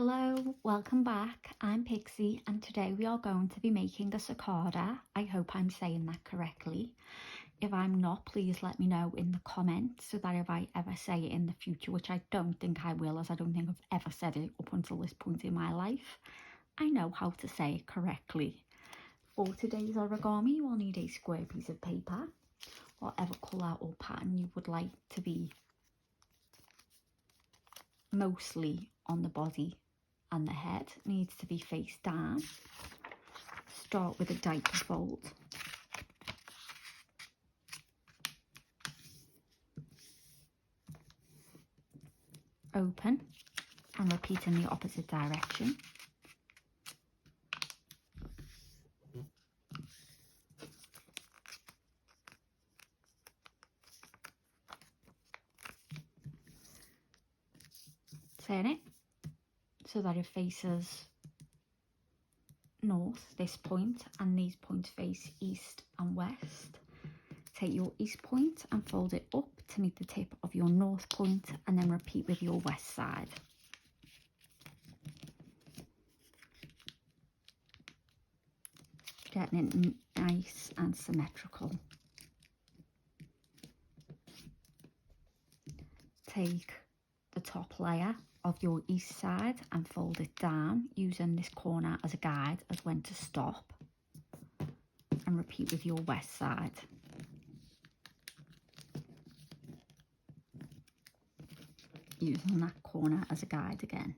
Hello, welcome back. I'm Pixie and today we are going to be making a cicada. I hope I'm saying that correctly. If I'm not, please let me know in the comments so that if I ever say it in the future, which I don't think I will, as I don't think I've ever said it up until this point in my life, I know how to say it correctly. For today's origami, we'll need a square piece of paper, whatever colour or pattern you would like to be mostly on the body, and the head needs to be face down. Start with a diaper fold. Open and repeat in the opposite direction. Turn it so that it faces north, this point, and these points face east and west. Take your east point and fold it up to meet the tip of your north point, and then repeat with your west side. Getting it nice and symmetrical. Take the top layer of your east side and fold it down, using this corner as a guide as when to stop, and repeat with your west side. Using that corner as a guide again.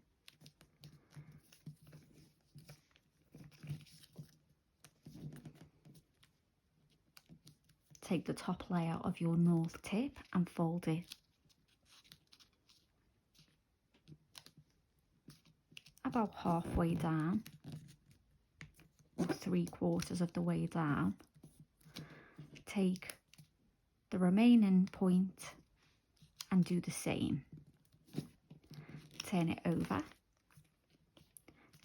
Take the top layer of your north tip and fold it about halfway down, or 3/4 of the way down. Take the remaining point and do the same. Turn it over.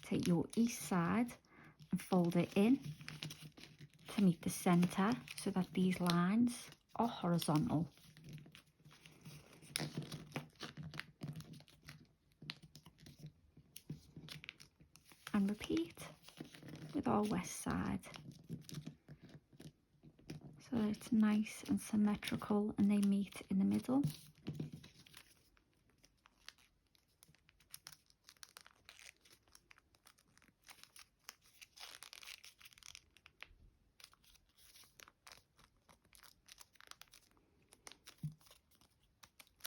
Take your east side and fold it in to meet the centre so that these lines are horizontal. And repeat with our west side so that it's nice and symmetrical and they meet in the middle.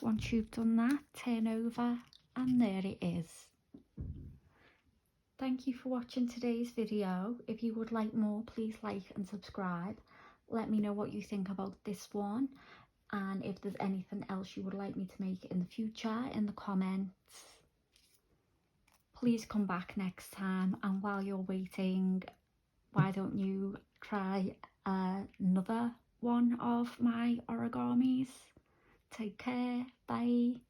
Once you've done that, turn over and there it is. Thank you for watching today's video. If you would like more, please like and subscribe. Let me know what you think about this one, and if there's anything else you would like me to make in the future in the comments. Please come back next time, and while you're waiting, why don't you try another one of my origamis. Take care, bye.